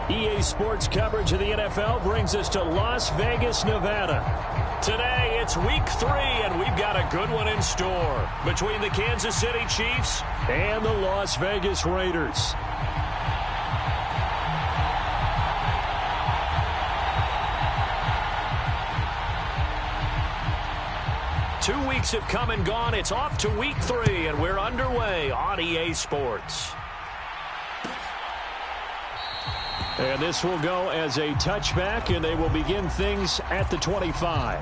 EA Sports coverage of the NFL brings us to Las Vegas, Nevada. Today, it's week 3, and we've got a good one in store between the Kansas City Chiefs and the Las Vegas Raiders. Two weeks have come and gone. It's off to week 3, and we're underway on EA Sports. And this will go as a touchback, and they will begin things at the 25.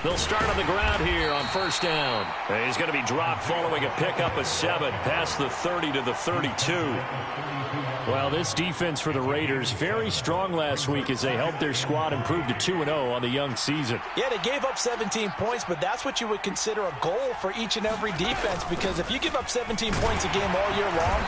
They'll start on the ground here on first down. He's going to be dropped following a pickup of 7 past the 30 to the 32. Well, this defense for the Raiders, very strong last week as they helped their squad improve to 2-0 on the young season. Yeah, they gave up 17 points, but that's what you would consider a goal for each and every defense, because if you give up 17 points a game all year long,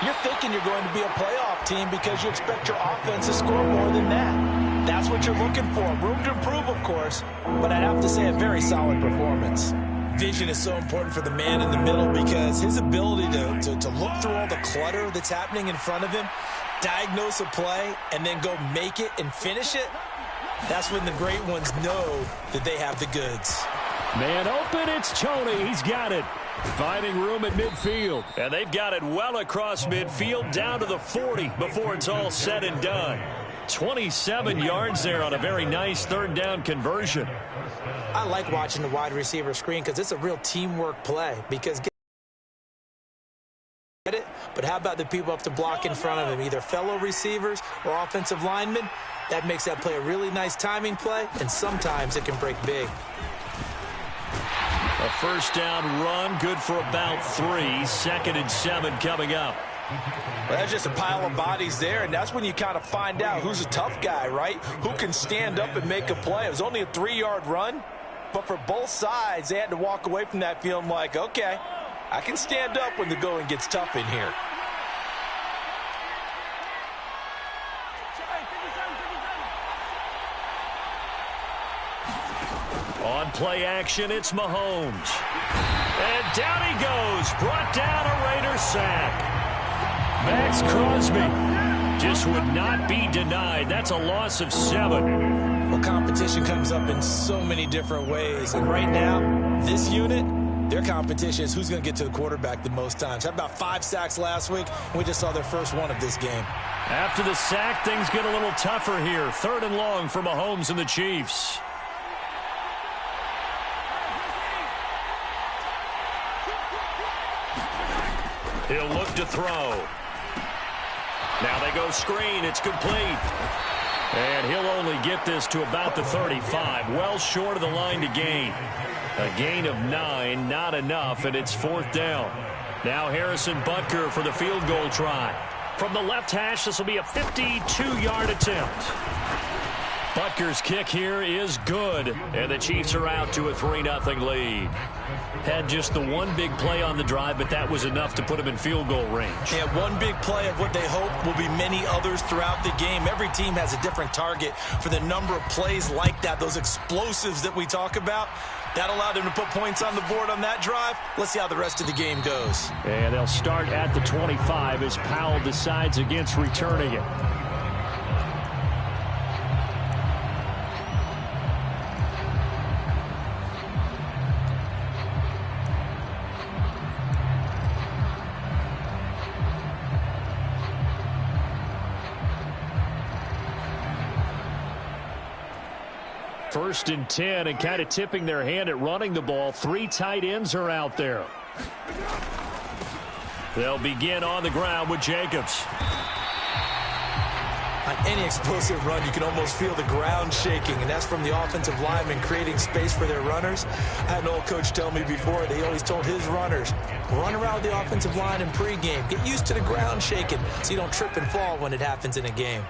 you're thinking you're going to be a playoff team because you expect your offense to score more than that. That's what you're looking for. Room to improve, of course, but I'd have to say a very solid performance. Vision is so important for the man in the middle because his ability to look through all the clutter that's happening in front of him, diagnose a play, and then go make it and finish it, that's when the great ones know that they have the goods. Man open, it's Toney. He's got it. Finding room at midfield. And they've got it well across midfield down to the 40 before it's all said and done. 27 yards there on a very nice third down conversion. I like watching the wide receiver screen because it's a real teamwork play. Because get it, but how about the people up to block in front of him, either fellow receivers or offensive linemen? That makes that play a really nice timing play, and sometimes it can break big. A first down run, good for about 3. 2nd and 7 coming up. Well, that's just a pile of bodies there, and that's when you kind of find out who's a tough guy, right? Who can stand up and make a play. It was only a 3-yard run, but for both sides, they had to walk away from that feeling like, okay, I can stand up when the going gets tough in here. On play action, it's Mahomes. And down he goes, brought down a Raider sack. Max Crosby just would not be denied. That's a loss of 7. Well, competition comes up in so many different ways. And right now, this unit, their competition is who's going to get to the quarterback the most times. How about 5 sacks last week? We just saw their first one of this game. After the sack, things get a little tougher here. 3rd and long for Mahomes and the Chiefs. He'll look to throw. Now they go screen. It's complete. And he'll only get this to about the 35. Well short of the line to gain. A gain of 9, not enough, and it's 4th down. Now Harrison Butker for the field goal try. From the left hash, this will be a 52-yard attempt. Butker's kick here is good, and the Chiefs are out to a 3-0 lead. Had just the one big play on the drive, but that was enough to put him in field goal range. Yeah, one big play of what they hope will be many others throughout the game. Every team has a different target for the number of plays like that, those explosives that we talk about. That allowed them to put points on the board on that drive. Let's see how the rest of the game goes. And they'll start at the 25 as Powell decides against returning it. First and 10, and kind of tipping their hand at running the ball. 3 tight ends are out there. They'll begin on the ground with Jacobs. On any explosive run, you can almost feel the ground shaking, and that's from the offensive linemen creating space for their runners. I had an old coach tell me before that he always told his runners, run around the offensive line in pregame. Get used to the ground shaking so you don't trip and fall when it happens in a game.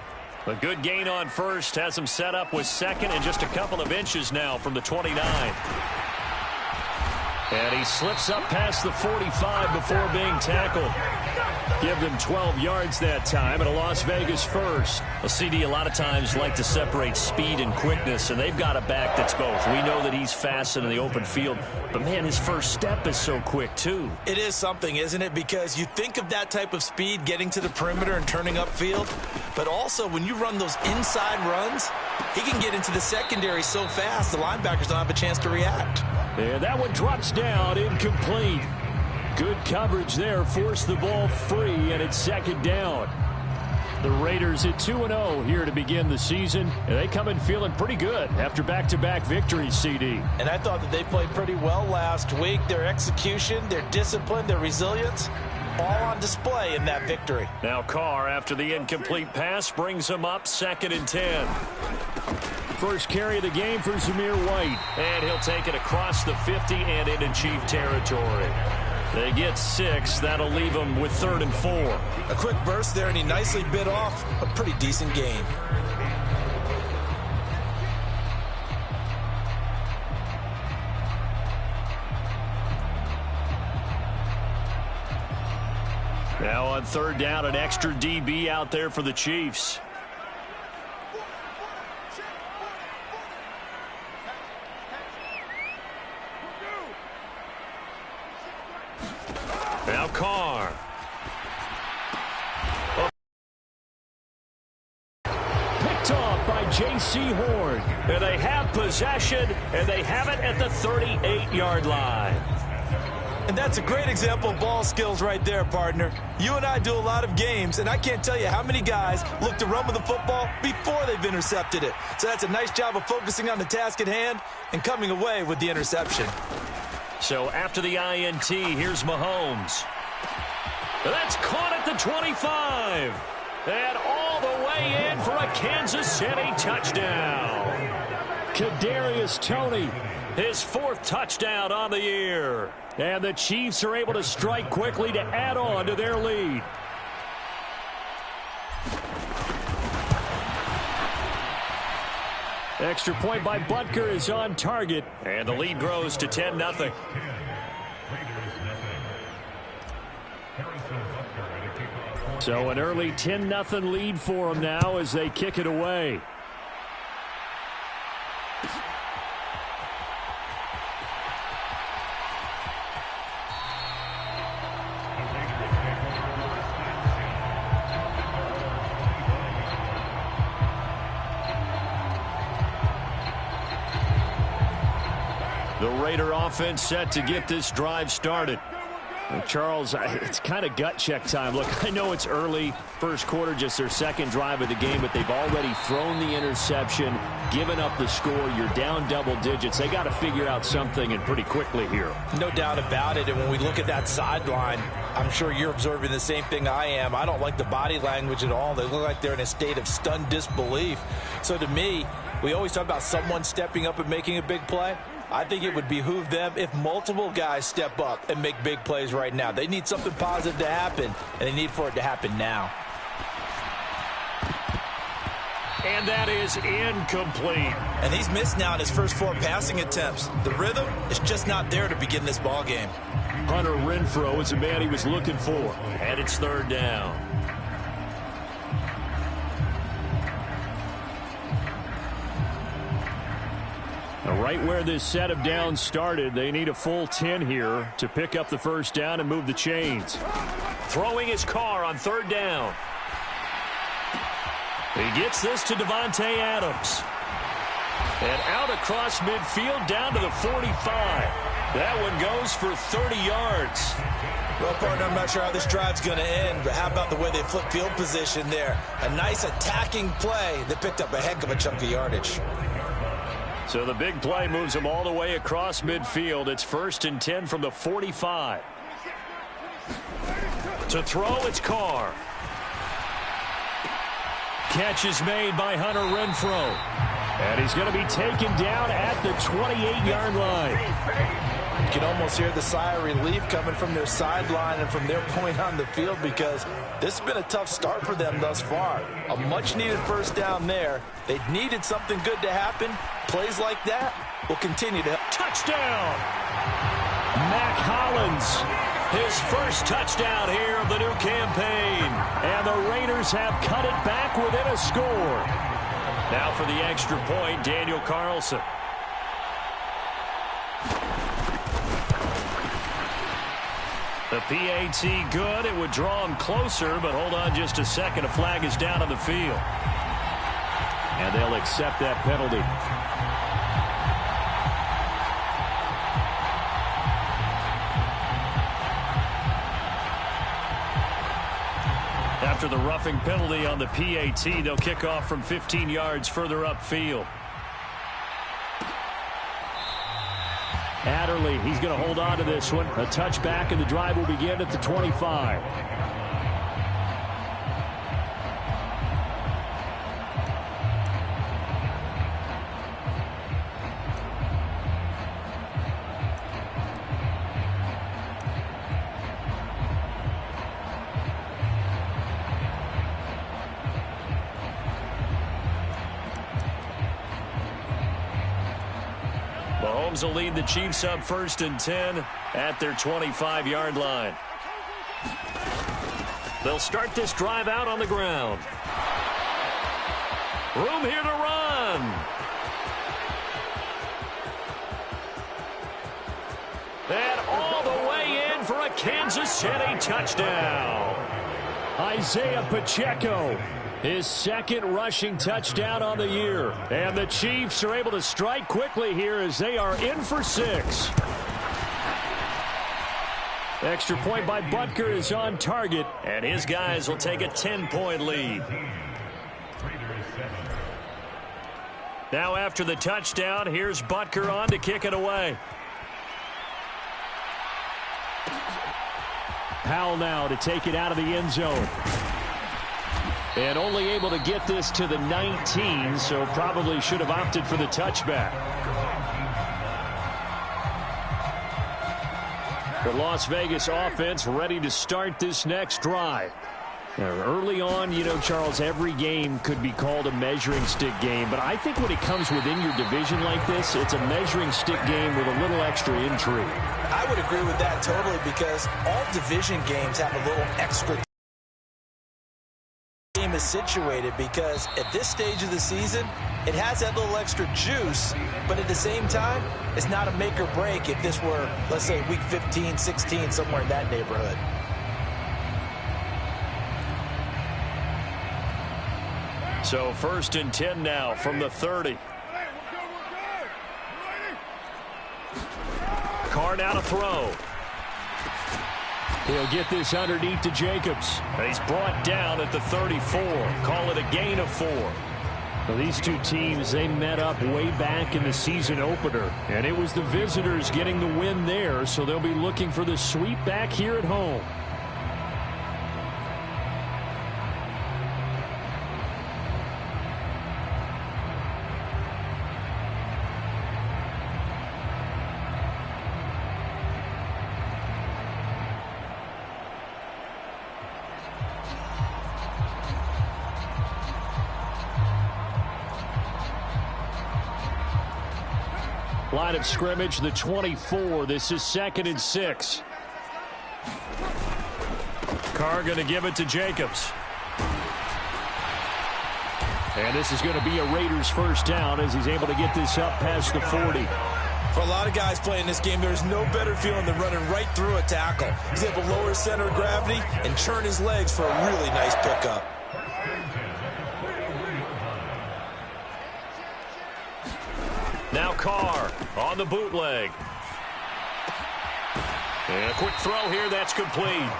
A good gain on first has him set up with second and just a couple of inches now from the 29. And he slips up past the 45 before being tackled. Give them 12 yards that time and a Las Vegas first. A CD a lot of times like to separate speed and quickness, and they've got a back that's both. We know that he's fast in the open field, but, man, his first step is so quick, too. It is something, isn't it? Because you think of that type of speed getting to the perimeter and turning upfield, but also when you run those inside runs, he can get into the secondary so fast the linebackers don't have a chance to react. And that one drops down, incomplete. Good coverage there, forced the ball free, and it's second down. The Raiders at 2-0 here to begin the season, and they come in feeling pretty good after back-to-back victories, CD. And I thought that they played pretty well last week. Their execution, their discipline, their resilience, all on display in that victory. Now Carr, after the incomplete pass, brings him up 2nd and 10. First carry of the game for Zamir White. And he'll take it across the 50 and into Chief territory. They get 6. That'll leave them with 3rd and 4. A quick burst there, and he nicely bit off a pretty decent gain. Now on 3rd down, an extra DB out there for the Chiefs. Now Carr. Picked off by J.C. Horn. And they have possession, and they have it at the 38-yard line. And that's a great example of ball skills right there, partner. You and I do a lot of games, and I can't tell you how many guys look to run with the football before they've intercepted it. So that's a nice job of focusing on the task at hand and coming away with the interception. So after the INT, here's Mahomes. That's caught at the 25. And all the way in for a Kansas City touchdown. Kadarius Toney, his 4th touchdown on the year. And the Chiefs are able to strike quickly to add on to their lead. Extra point by Butker is on target, and the lead grows to 10-0. So an early 10-0 lead for them now as they kick it away. The Raider offense set to get this drive started. And Charles, it's kind of gut check time. Look, I know it's early, first quarter, just their 2nd drive of the game, but they've already thrown the interception, given up the score. You're down double digits. They got to figure out something, and pretty quickly here. No doubt about it. And when we look at that sideline, I'm sure you're observing the same thing I am. I don't like the body language at all. They look like they're in a state of stunned disbelief. So to me, we always talk about someone stepping up and making a big play. I think it would behoove them if multiple guys step up and make big plays right now. They need something positive to happen, and they need for it to happen now. And that is incomplete. And he's missed now in his first 4 passing attempts. The rhythm is just not there to begin this ball game. Hunter Renfrow is the man he was looking for. And it's 3rd down. Right where this set of downs started, they need a full 10 here to pick up the first down and move the chains. Throwing his Carr on 3rd down. He gets this to Davante Adams. And out across midfield down to the 45. That one goes for 30 yards. Well, partner, I'm not sure how this drive's going to end, but how about the way they flip field position there? A nice attacking play that picked up a heck of a chunk of yardage. So the big play moves them all the way across midfield. It's 1st and 10 from the 45. To throw, it's Carr. Catch is made by Hunter Renfrow. And he's going to be taken down at the 28-yard line. can almost hear the sigh of relief coming from their sideline and from their point on the field, because this has been a tough start for them thus far. A much-needed first down there. They needed something good to happen. Plays like that will continue to help. Touchdown! Mac Hollins, his first touchdown here of the new campaign. And the Raiders have cut it back within a score. Now for the extra point, Daniel Carlson. The PAT good. It would draw him closer, but hold on just a second. A flag is down on the field. And they'll accept that penalty. After the roughing penalty on the PAT, they'll kick off from 15 yards further upfield. Adderley, he's going to hold on to this one. A touchback, and the drive will begin at the 25. Mahomes will lead the Chiefs up 1st and 10 at their 25-yard line. They'll start this drive out on the ground. Room here to run. And all the way in for a Kansas City touchdown. Isaiah Pacheco, his second rushing touchdown on the year. And the Chiefs are able to strike quickly here as they are in for 6. Extra point by Butker is on target. And his guys will take a 10-point lead. Now after the touchdown, here's Butker on to kick it away. Powell now to take it out of the end zone. And only able to get this to the 19, so probably should have opted for the touchback. The Las Vegas offense ready to start this next drive. Now, early on, you know, Charles, every game could be called a measuring stick game, but I think when it comes within your division like this, it's a measuring stick game with a little extra intrigue. I would agree with that totally, because all division games have a little extra game is situated, because at this stage of the season, it has that little extra juice, but at the same time, it's not a make or break if this were, let's say, week 15, 16, somewhere in that neighborhood. So 1st and 10 now from the 30. Carr now to throw. He'll get this underneath to Jacobs. And he's brought down at the 34. Call it a gain of 4. Well, these two teams, they met up way back in the season opener. And it was the visitors getting the win there, so they'll be looking for the sweep back here at home. Line of scrimmage, the 24. This is 2nd and 6. Carr going to give it to Jacobs. And this is going to be a Raiders first down as he's able to get this up past the 40. For a lot of guys playing this game, there's no better feeling than running right through a tackle. He's able to lower his center of gravity and churn his legs for a really nice pickup. Now Carr on the bootleg. And a quick throw here, that's complete.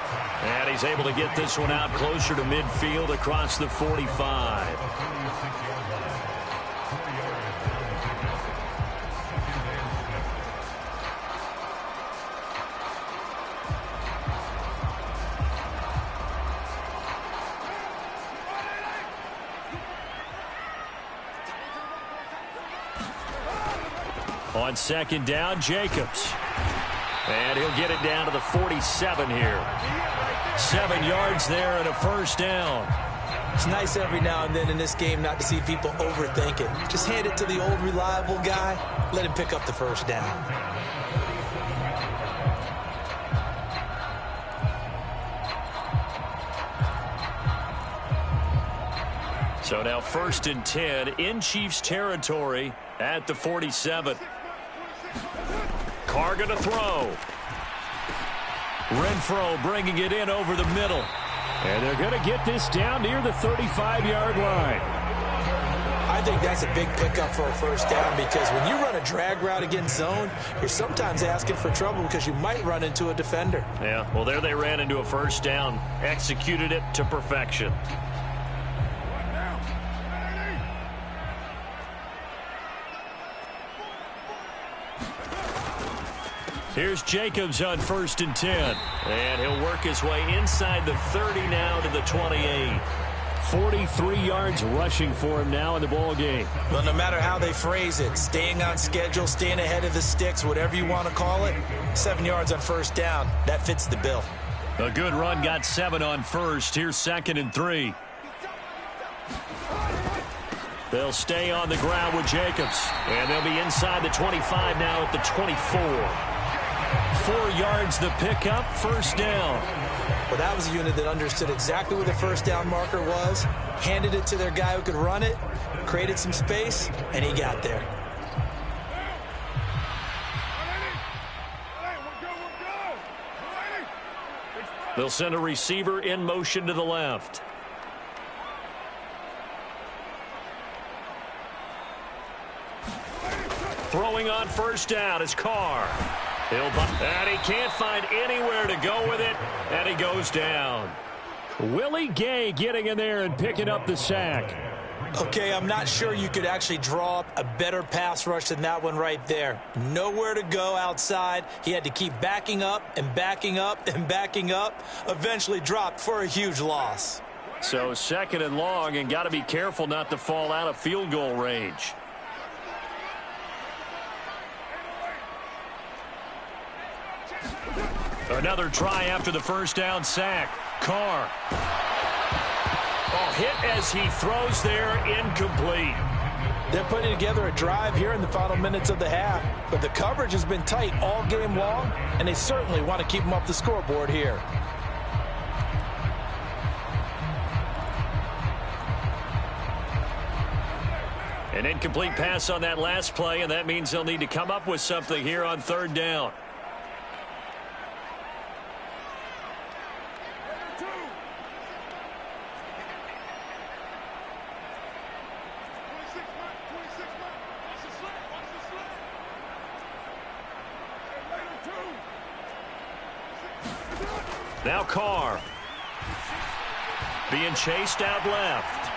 And he's able to get this one out closer to midfield across the 45. On 2nd down, Jacobs. And he'll get it down to the 47 here. 7 yards there and a first down. It's nice every now and then in this game not to see people overthink it. Just hand it to the old reliable guy. Let him pick up the first down. So now 1st and 10 in Chiefs territory at the 47. Carr going to throw. Renfrow bringing it in over the middle. And they're going to get this down near the 35-yard line. I think that's a big pickup for a first down because when you run a drag route against zone, you're sometimes asking for trouble because you might run into a defender. Yeah, well, there they ran into a first down. Executed it to perfection. Here's Jacobs on 1st and 10. And he'll work his way inside the 30 now to the 28. 43 yards rushing for him now in the ball game. Well, no matter how they phrase it, staying on schedule, staying ahead of the sticks, whatever you want to call it, 7 yards on first down, that fits the bill. A good run got 7 on first. Here's 2nd and 3. They'll stay on the ground with Jacobs. And they'll be inside the 25 now at the 24. 4 yards the pickup, first down. Well, that was a unit that understood exactly where the first down marker was, handed it to their guy who could run it, created some space, and he got there. They'll send a receiver in motion to the left. Throwing on first down is Carr. And he can't find anywhere to go with it, and he goes down. Willie Gay getting in there and picking up the sack. Okay, I'm not sure you could actually draw up a better pass rush than that one right there. Nowhere to go outside. He had to keep backing up and backing up and backing up. Eventually dropped for a huge loss. So 2nd and long, and got to be careful not to fall out of field goal range. Another try after the first down sack. Carr. Oh, hit as he throws there, incomplete. They're putting together a drive here in the final minutes of the half, but the coverage has been tight all game long, and they certainly want to keep them off the scoreboard here. An incomplete pass on that last play, and that means they'll need to come up with something here on 3rd down. Now Carr. Being chased out left.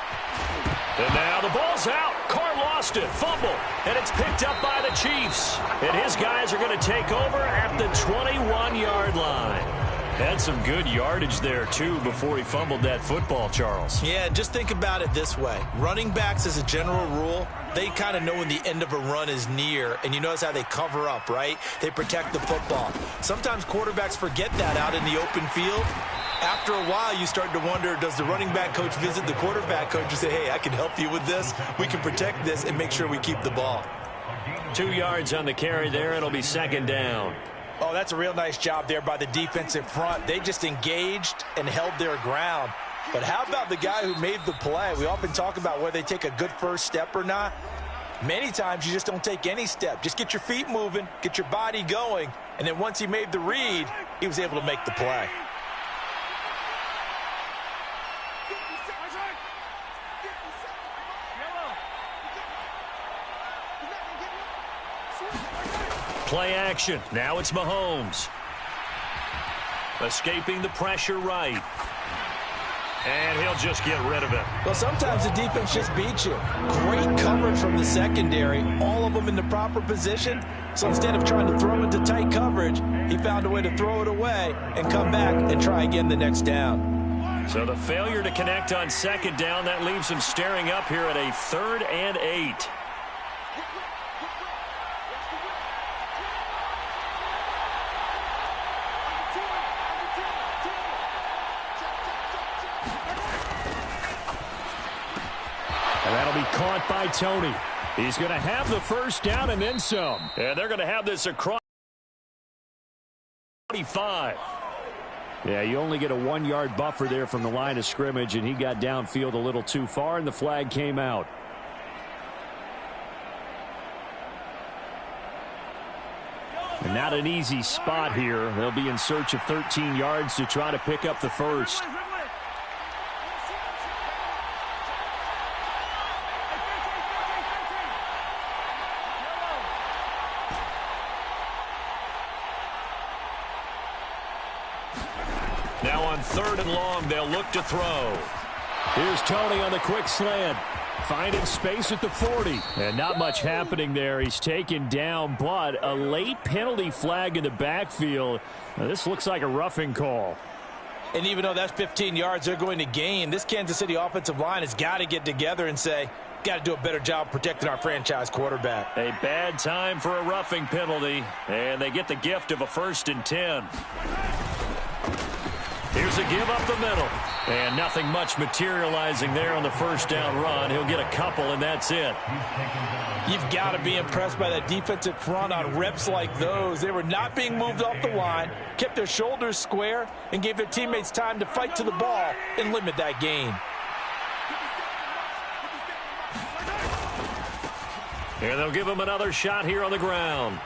And now the ball's out. Carr lost it. Fumble. And it's picked up by the Chiefs. And his guys are going to take over at the 21-yard line. Had some good yardage there, too, before he fumbled that football, Charles. Yeah, just think about it this way. Running backs, as a general rule, they kind of know when the end of a run is near, and you notice how they cover up, right? They protect the football. Sometimes quarterbacks forget that out in the open field. After a while, you start to wonder, does the running back coach visit the quarterback coach and say, hey, I can help you with this. We can protect this and make sure we keep the ball. 2 yards on the carry there. It'll be 2nd down. Oh, that's a real nice job there by the defensive front. They just engaged and held their ground. But how about the guy who made the play? We often talk about whether they take a good first step or not. Many times you just don't take any step. Just get your feet moving, get your body going, and then once he made the read, he was able to make the play. Play action. Now it's Mahomes. Escaping the pressure right. And he'll just get rid of it. Well, sometimes the defense just beats you. Great coverage from the secondary. All of them in the proper position. So instead of trying to throw into tight coverage, he found a way to throw it away and come back and try again the next down. So the failure to connect on 2nd down, that leaves him staring up here at a 3rd and 8. be caught by Tony. He's going to have the first down and then some. And they're going to have this across 25. Yeah, you only get a 1-yard buffer there from the line of scrimmage, and he got downfield a little too far, and the flag came out. And not an easy spot here. They'll be in search of 13 yards to try to pick up the first. Now on 3rd and long, they'll look to throw. Here's Tony on the quick slant. Finding space at the 40. And not much happening there. He's taken down, but a late penalty flag in the backfield. Now, this looks like a roughing call. And even though that's 15 yards they're going to gain, this Kansas City offensive line has got to get together and say, got to do a better job protecting our franchise quarterback. A bad time for a roughing penalty, and they get the gift of a 1st and 10. Here's a give up the middle. And nothing much materializing there on the first down run. He'll get a couple, and that's it. You've got to be impressed by that defensive front on reps like those. They were not being moved off the line, kept their shoulders square, and gave their teammates time to fight to the ball and limit that gain. And they'll give him another shot here on the ground.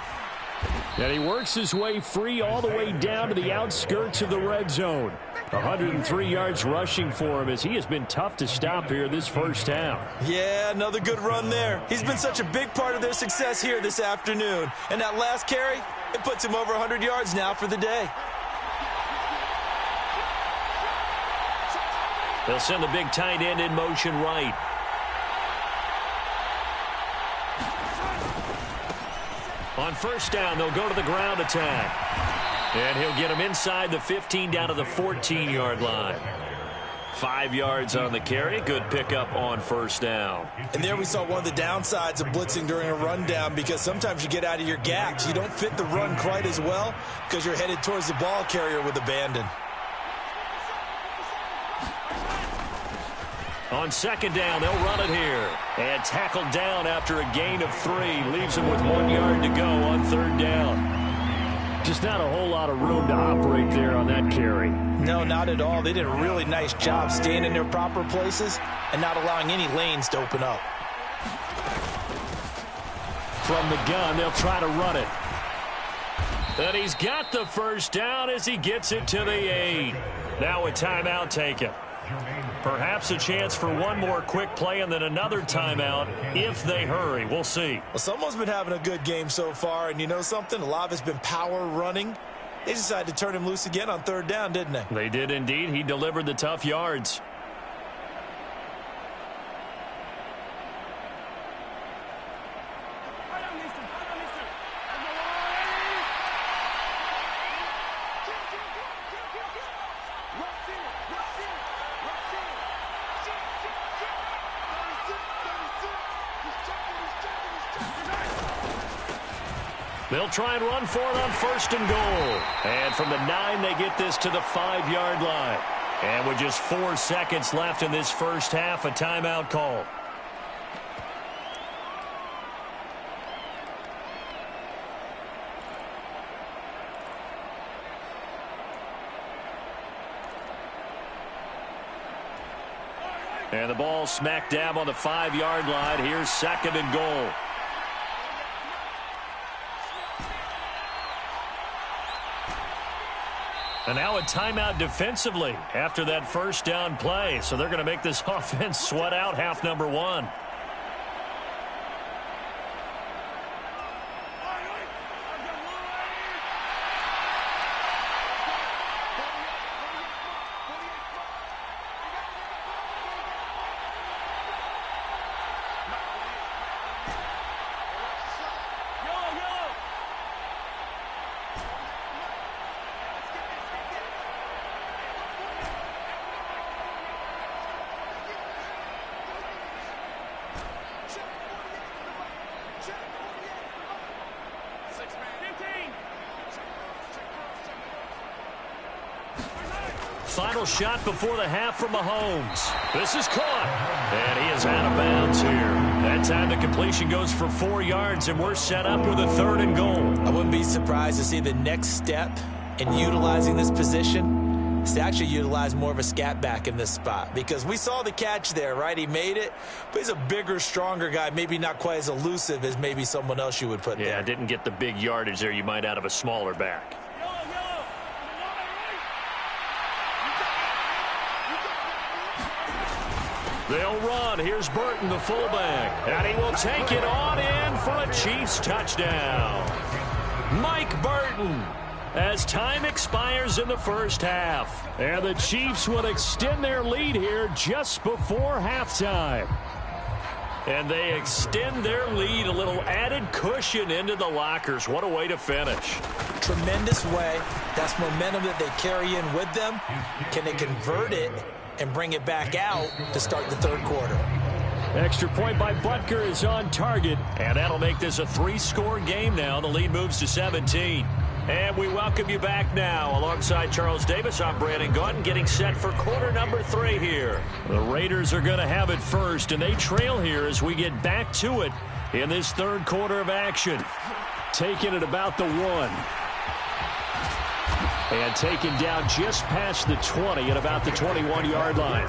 And he works his way free all the way down to the outskirts of the red zone. 103 yards rushing for him as he has been tough to stop here this first half. Yeah, another good run there. He's been such a big part of their success here this afternoon. And that last carry, it puts him over 100 yards now for the day. They'll send the big tight end in motion right. On first down, they'll go to the ground attack. And he'll get him inside the 15 down to the 14-yard line. 5 yards on the carry. Good pickup on first down. And there we saw one of the downsides of blitzing during a rundown, because sometimes you get out of your gaps. You don't fit the run quite as well because you're headed towards the ball carrier with abandon. On 2nd down, they'll run it here. And tackled down after a gain of 3. Leaves him with 1 yard to go on 3rd down. Just not a whole lot of room to operate there on that carry. No, not at all. They did a really nice job staying in their proper places and not allowing any lanes to open up. From the gun, they'll try to run it. And he's got the first down as he gets it to the 8. Now a timeout taken. Perhaps a chance for one more quick play and then another timeout if they hurry. We'll see. Well, someone's been having a good game so far, and you know something? A lot of it's been power running. They decided to turn him loose again on 3rd down, didn't they? They did indeed. He delivered the tough yards. They'll try and run for it on 1st and goal. And from the 9, they get this to the 5-yard line. And with just 4 seconds left in this first half, a timeout call. And the ball smack dab on the 5-yard line. Here's 2nd and goal. And now a timeout defensively after that first down play. So they're going to make this offense sweat out half number 1. Final shot before the half from Mahomes. This is caught. And he is out of bounds here. That time the completion goes for 4 yards, and we're set up with a 3rd and goal. I wouldn't be surprised to see the next step in utilizing this position is to actually utilize more of a scat back in this spot, because we saw the catch there, right? He made it, but he's a bigger, stronger guy, maybe not quite as elusive as maybe someone else you would put there. Yeah, didn't get the big yardage there you might out of a smaller back. They'll run. Here's Burton, the fullback. And he will take it on in for a Chiefs touchdown. Mike Burton, as time expires in the first half. And the Chiefs will extend their lead here just before halftime. And they extend their lead, a little added cushion into the lockers. What a way to finish. Tremendous way. That's momentum that they carry in with them. Can they convert it and bring it back out to start the 3rd quarter? Extra point by Butker is on target. And that'll make this a 3-score game now. The lead moves to 17. And we welcome you back now. Alongside Charles Davis, I'm Brandon Gaudin, getting set for quarter number 3 here. The Raiders are going to have it first, and they trail here as we get back to it in this 3rd quarter of action. Taking it about the 1. And taken down just past the 20 at about the 21-yard line.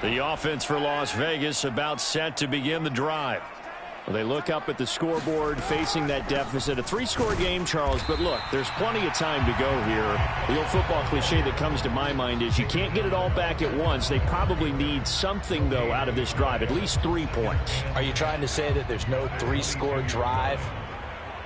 The offense for Las Vegas about set to begin the drive. Well, they look up at the scoreboard facing that deficit. A 3-score game, Charles, but look, there's plenty of time to go here. The old football cliche that comes to my mind is you can't get it all back at once. They probably need something, though, out of this drive, at least 3 points. Are you trying to say that there's no 3-score drive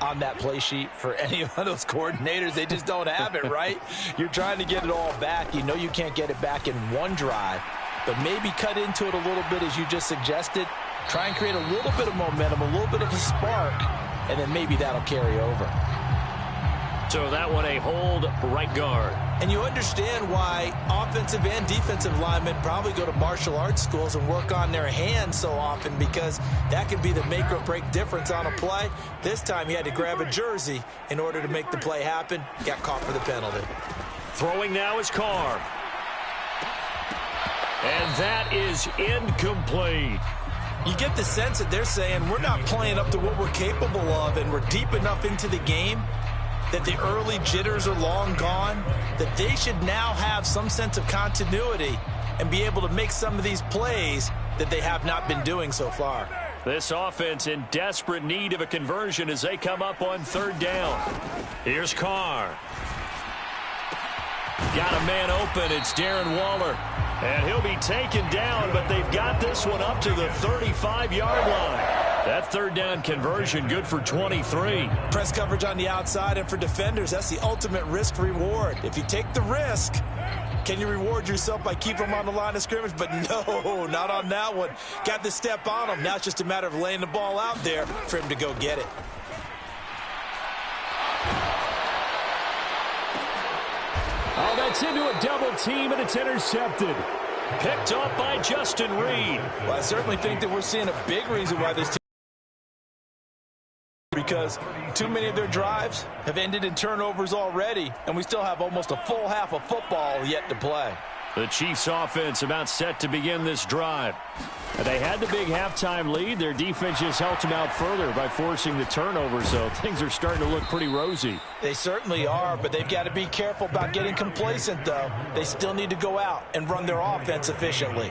on that play sheet for any of those coordinators? They just don't have it, right? You're trying to get it all back. You know you can't get it back in one drive, but maybe cut into it a little bit as you just suggested. Try and create a little bit of momentum, a little bit of a spark, and then maybe that'll carry over. So that one a hold right guard. And you understand why offensive and defensive linemen probably go to martial arts schools and work on their hands so often, because that can be the make or break difference on a play. This time he had to grab a jersey in order to make the play happen. Got caught for the penalty. Throwing now is Carr. And that is incomplete. You get the sense that they're saying we're not playing up to what we're capable of, and we're deep enough into the game that the early jitters are long gone, that they should now have some sense of continuity and be able to make some of these plays that they have not been doing so far. This offense in desperate need of a conversion as they come up on 3rd down. Here's Carr. Got a man open. It's Darren Waller. And he'll be taken down, but they've got this one up to the 35-yard line. That 3rd down conversion good for 23. Press coverage on the outside, and for defenders, that's the ultimate risk reward. If you take the risk, can you reward yourself by keeping them on the line of scrimmage? But no, not on that one. Got the step on him. Now it's just a matter of laying the ball out there for him to go get it. Oh, that's into a double team, and it's intercepted. Picked up by Justin Reed. Well, I certainly think that we're seeing a big reason why this team, because too many of their drives have ended in turnovers already, and we still have almost a full half of football yet to play. The Chiefs offense about set to begin this drive. They had the big halftime lead. Their defense just helped them out further by forcing the turnover, so things are starting to look pretty rosy. They certainly are, but they've got to be careful about getting complacent, though. They still need to go out and run their offense efficiently.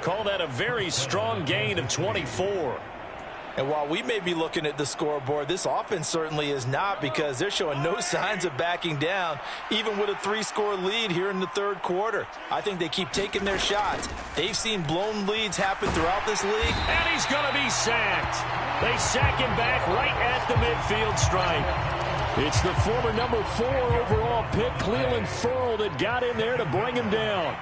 Call that a very strong gain of 24. And while we may be looking at the scoreboard, this offense certainly is not, because they're showing no signs of backing down, even with a 3-score lead here in the 3rd quarter. I think they keep taking their shots. They've seen blown leads happen throughout this league. And he's going to be sacked. They sack him back right at the midfield stripe. It's the former number 4 overall pick, Clelin Ferrell, that got in there to bring him down.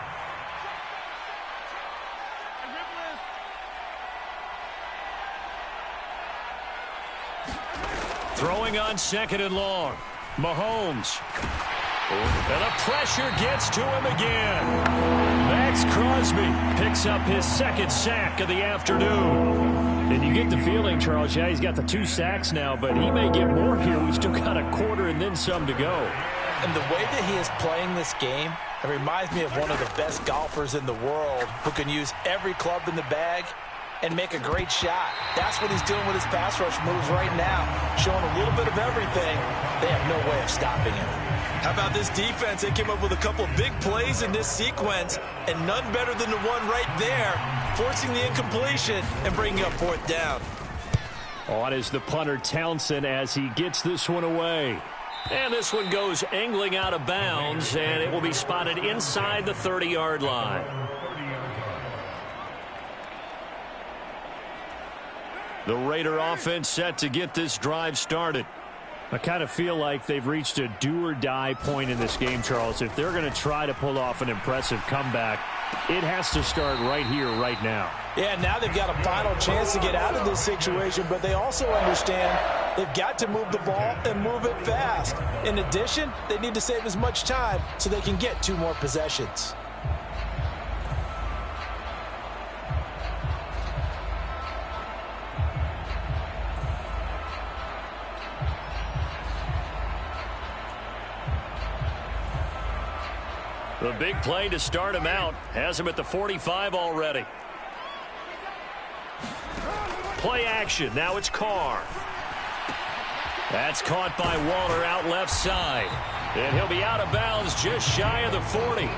Throwing on 2nd and long. Mahomes. And the pressure gets to him again. Max Crosby picks up his second sack of the afternoon. And you get the feeling, Charles, yeah, he's got the 2 sacks now, but he may get more here. We still got a quarter and then some to go. And the way that he is playing this game, it reminds me of one of the best golfers in the world who can use every club in the bag and make a great shot. That's what he's doing with his pass rush moves right now, showing a little bit of everything. They have no way of stopping him. How about this defense? They came up with a couple of big plays in this sequence, and none better than the one right there, forcing the incompletion and bringing up 4th down. On is the punter Townsend as he gets this one away. And this one goes angling out of bounds, and it will be spotted inside the 30-yard line. The Raider offense set to get this drive started. I kind of feel like they've reached a do-or-die point in this game, Charles. If they're going to try to pull off an impressive comeback, it has to start right here, right now. Yeah, now they've got a final chance to get out of this situation, but they also understand they've got to move the ball and move it fast. In addition, they need to save as much time so they can get 2 more possessions. The big play to start him out has him at the 45 already. Play action. Now it's Carr. That's caught by Waller out left side. And he'll be out of bounds just shy of the 40.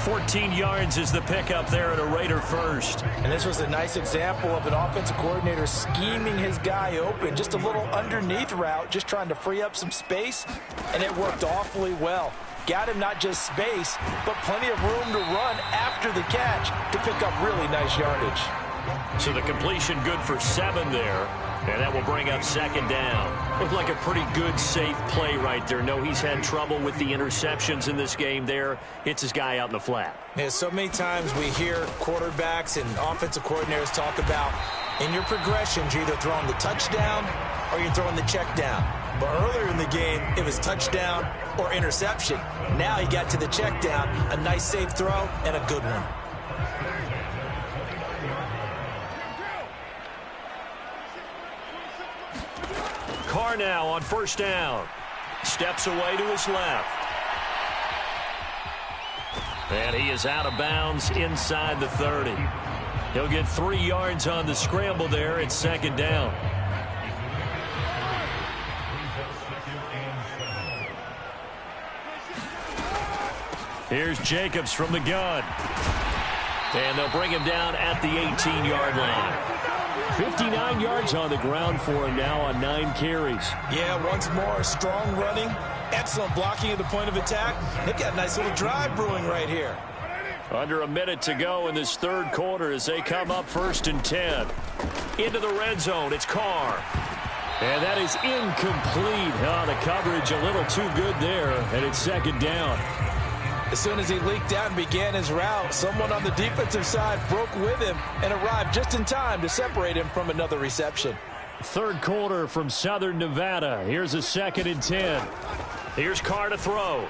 14 yards is the pickup there at a Raider first. And this was a nice example of an offensive coordinator scheming his guy open. Just a little underneath route, just trying to free up some space, and it worked awfully well. Got him not just space, but plenty of room to run after the catch to pick up really nice yardage. So the completion good for 7 there, and that will bring up 2nd down. Looked like a pretty good, safe play right there. No, he's had trouble with the interceptions in this game there. Hits his guy out in the flat. Yeah, so many times we hear quarterbacks and offensive coordinators talk about in your progressions, you're either throwing the touchdown or you're throwing the check down. But earlier in the game, it was touchdown or interception. Now he got to the check down, a nice safe throw, and a good one. Carr now on 1st down. Steps away to his left. And he is out of bounds inside the 30. He'll get 3 yards on the scramble there at 2nd down. Here's Jacobs from the gun. And they'll bring him down at the 18-yard line. 59 yards on the ground for him now on 9 carries. Yeah, once more, strong running, excellent blocking at the point of attack. They've got a nice little drive brewing right here. Under a minute to go in this 3rd quarter as they come up 1st and 10. Into the red zone, it's Carr. And that is incomplete. Oh, the coverage a little too good there, and it's 2nd down. As soon as he leaked out and began his route, someone on the defensive side broke with him and arrived just in time to separate him from another reception. 3rd quarter from Southern Nevada. Here's a 2nd and 10. Here's Carr to throw.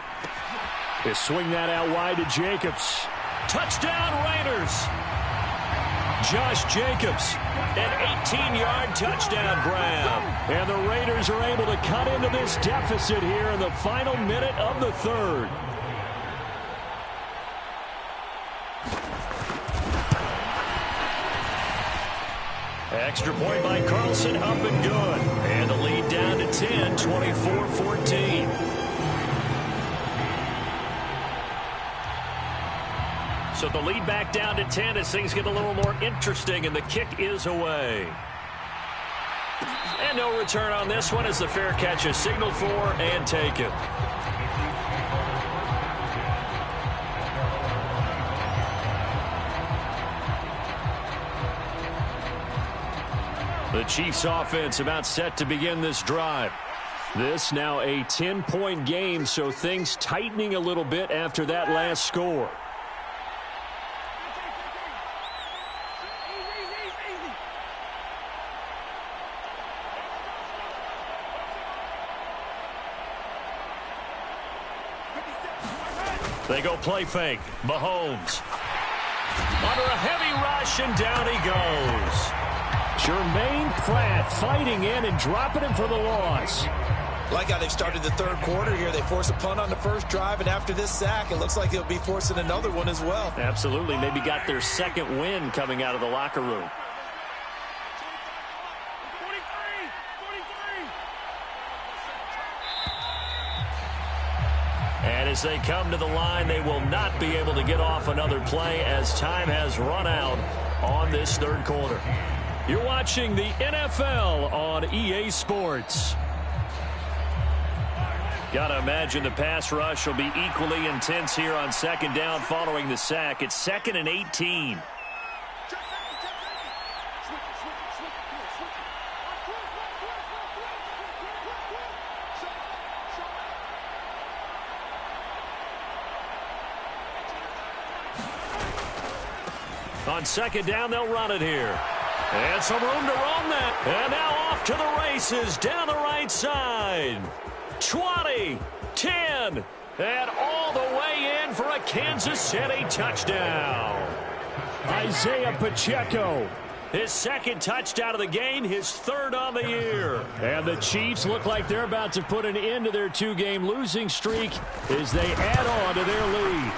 They swing that out wide to Jacobs. Touchdown Raiders. Josh Jacobs, an 18-yard touchdown grab. And the Raiders are able to cut into this deficit here in the final minute of the 3rd. Extra point by Carlson, up and good. And the lead down to 10, 24-14. So the lead back down to 10 as things get a little more interesting, and the kick is away. And no return on this one as the fair catch is signaled for and taken. The Chiefs offense about set to begin this drive. This now a 10-point game, so things tightening a little bit after that last score. They go play fake. Mahomes. Under a heavy rush, and down he goes. Jermaine Pratt fighting in and dropping him for the loss. Like how they've started the third quarter here. They force a punt on the first drive, and after this sack, it looks like they'll be forcing another one as well. Absolutely. Maybe got their second win coming out of the locker room. And as they come to the line, they will not be able to get off another play as time has run out on this third quarter. You're watching the NFL on EA Sports. Gotta imagine the pass rush will be equally intense here on second down following the sack. It's 2nd and 18. On second down, they'll run it here. And some room to roam that. And now off to the races down the right side. 20, 10, and all the way in for a Kansas City touchdown. Isaiah Pacheco. His second touchdown of the game, his third on the year. And the Chiefs look like they're about to put an end to their two-game losing streak as they add on to their lead.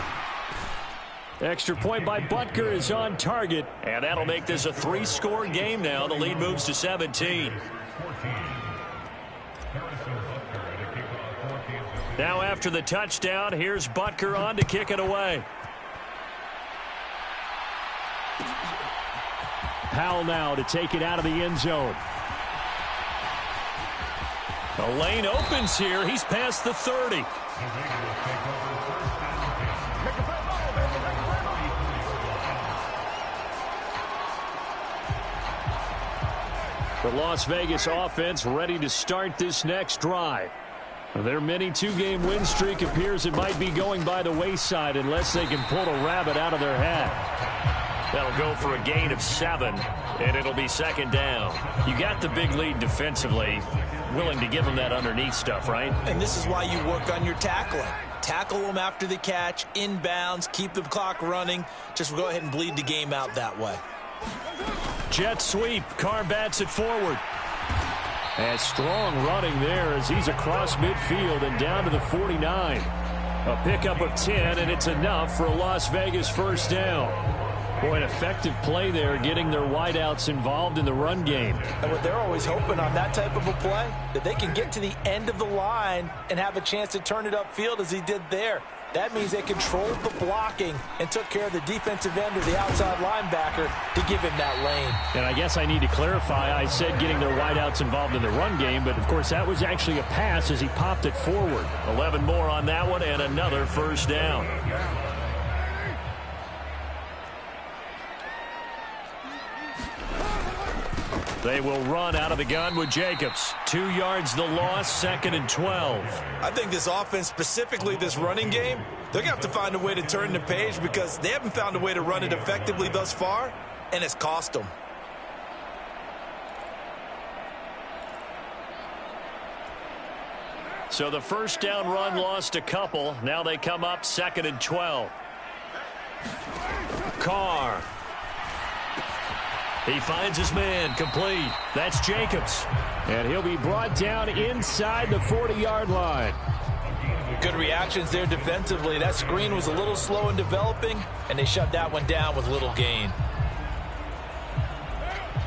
Extra point by Butker is on target. And that'll make this a 3-score game now. The lead moves to 17. Now after the touchdown, here's Butker on to kick it away. Powell now to take it out of the end zone. The lane opens here. He's past the 30. The Las Vegas offense ready to start this next drive. Their mini two-game win streak appears it might be going by the wayside unless they can pull a rabbit out of their hat. That'll go for a gain of 7, and it'll be second down. You got the big lead defensively. Willing to give them that underneath stuff, right? And this is why you work on your tackling. Tackle them after the catch, inbounds, keep the clock running. Just go ahead and bleed the game out that way. Jet sweep. Carr bats it forward. And strong running there as he's across midfield and down to the 49. A pickup of 10, and it's enough for a Las Vegas first down. Boy, an effective play there, getting their wideouts involved in the run game. And what they're always hoping on that type of a play, that they can get to the end of the line and have a chance to turn it upfield as he did there. That means they controlled the blocking and took care of the defensive end or the outside linebacker to give him that lane. And I guess I need to clarify, I said getting their wideouts involved in the run game, but of course that was actually a pass as he popped it forward. 11 more on that one and another first down. They will run out of the gun with Jacobs. 2 yards the loss, 2nd and 12. I think this offense, specifically this running game, they're going to have to find a way to turn the page because they haven't found a way to run it effectively thus far, and it's cost them. So the first down run lost a couple. Now they come up 2nd and 12. Carr. He finds his man, complete. That's Jacobs. And he'll be brought down inside the 40-yard line. Good reactions there defensively. That screen was a little slow in developing, and they shut that one down with little gain.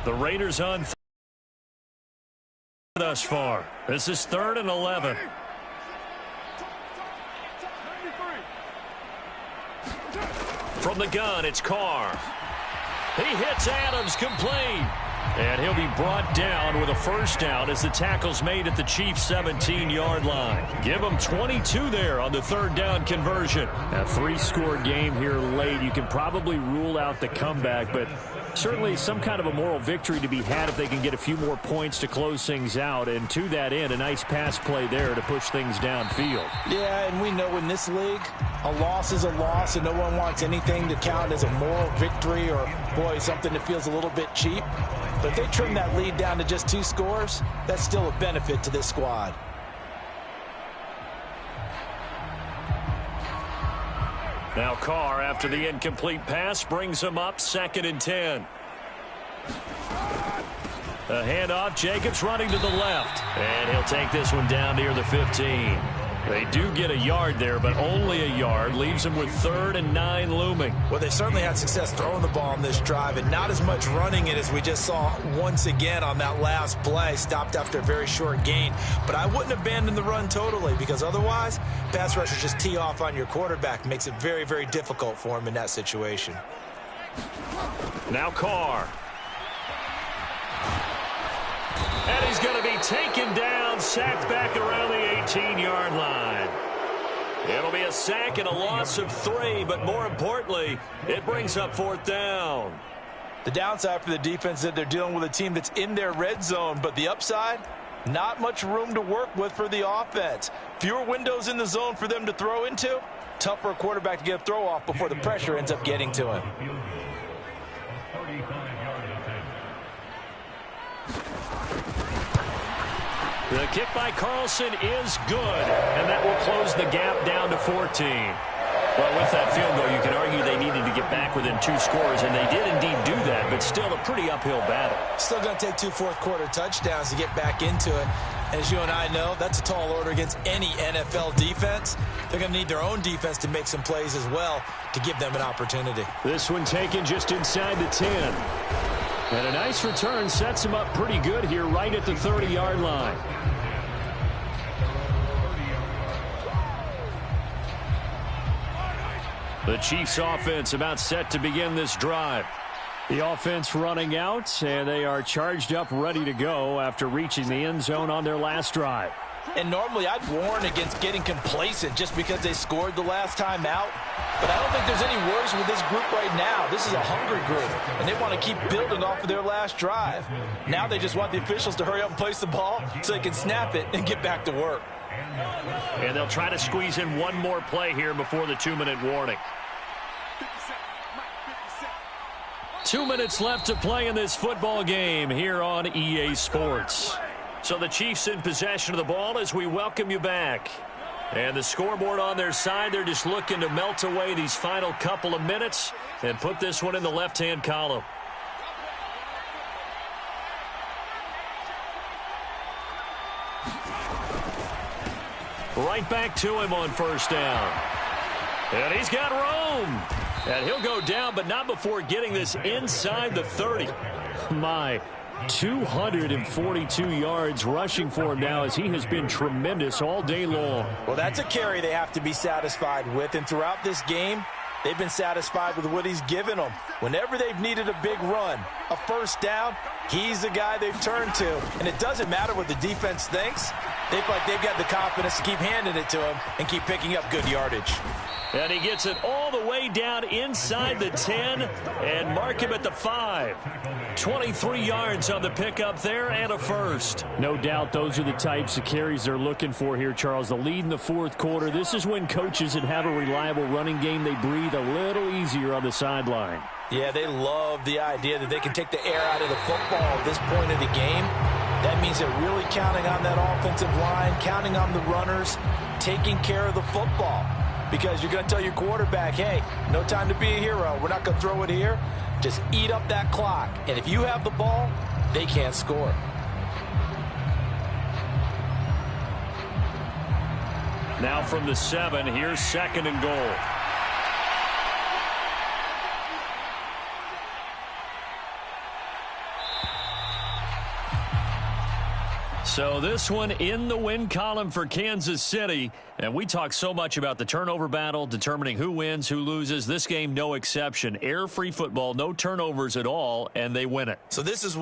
The Raiders on thus far. This is 3rd and 11. From the gun, it's Carr. He hits Adams, complete. And he'll be brought down with a first down as the tackle's made at the Chiefs' 17-yard line. Give them 22 there on the third down conversion. A 3-score game here late. You can probably rule out the comeback, but certainly some kind of a moral victory to be had if they can get a few more points to close things out. And to that end, a nice pass play there to push things downfield. Yeah, and we know in this league, a loss is a loss, and no one wants anything to count as a moral victory or, boy, something that feels a little bit cheap. But if they trim that lead down to just 2 scores, that's still a benefit to this squad. Now Carr, after the incomplete pass, brings him up 2nd and 10. A handoff, Jacobs running to the left. And he'll take this one down near the 15. They do get a yard there, but only a yard. Leaves him with 3rd and 9 looming. Well, they certainly had success throwing the ball on this drive, and not as much running it as we just saw once again on that last play. Stopped after a very short gain. But I wouldn't abandon the run totally, because otherwise, pass rushers just tee off on your quarterback. Makes it very, very difficult for him in that situation. Now Carr. And he's going to be taken down, sacked back around the 18-yard line. It'll be a sack and a loss of 3, but more importantly, it brings up 4th down. The downside for the defense is that they're dealing with a team that's in their red zone, but the upside, not much room to work with for the offense. Fewer windows in the zone for them to throw into. Tough for a quarterback to get a throw off before the pressure ends up getting to him. The kick by Carlson is good, and that will close the gap down to 14. Well, with that field goal, you can argue they needed to get back within 2 scores, and they did indeed do that, but still a pretty uphill battle. Still going to take 2 fourth-quarter touchdowns to get back into it. And as you and I know, that's a tall order against any NFL defense. They're going to need their own defense to make some plays as well to give them an opportunity. This one taken just inside the 10. And a nice return sets him up pretty good here right at the 30-yard line. The Chiefs offense about set to begin this drive. The offense running out, and they are charged up ready to go after reaching the end zone on their last drive. And normally I'd warn against getting complacent just because they scored the last time out. But I don't think there's any worries with this group right now. This is a hungry group, and they want to keep building off of their last drive. Now they just want the officials to hurry up and place the ball so they can snap it and get back to work. And they'll try to squeeze in one more play here before the 2-minute warning. 2 minutes left to play in this football game here on EA Sports. So the Chiefs in possession of the ball as we welcome you back. And the scoreboard on their side, they're just looking to melt away these final couple of minutes and put this one in the left-hand column. Right back to him on 1st down. And he's got room. And he'll go down, but not before getting this inside the 30. My 242 yards rushing for him now as he has been tremendous all day long. Well, that's a carry they have to be satisfied with. And throughout this game, they've been satisfied with what he's given them. Whenever they've needed a big run, a 1st down, he's the guy they've turned to. And it doesn't matter what the defense thinks. They feel like they've got the confidence to keep handing it to him and keep picking up good yardage. And he gets it all the way down inside the 10 and mark him at the 5. 23 yards on the pickup there and a 1st. No doubt those are the types of carries they're looking for here, Charles. The lead in the 4th quarter. This is when coaches that have a reliable running game, they breathe a little easier on the sideline. Yeah, they love the idea that they can take the air out of the football at this point of the game. That means they're really counting on that offensive line, counting on the runners, taking care of the football. Because you're going to tell your quarterback, hey, no time to be a hero. We're not going to throw it here. Just eat up that clock. And if you have the ball, they can't score. Now from the 7, here's 2nd and goal. So this one in the win column for Kansas City. And we talk so much about the turnover battle, determining who wins, who loses. This game, no exception. Air-free football, no turnovers at all, and they win it. So this is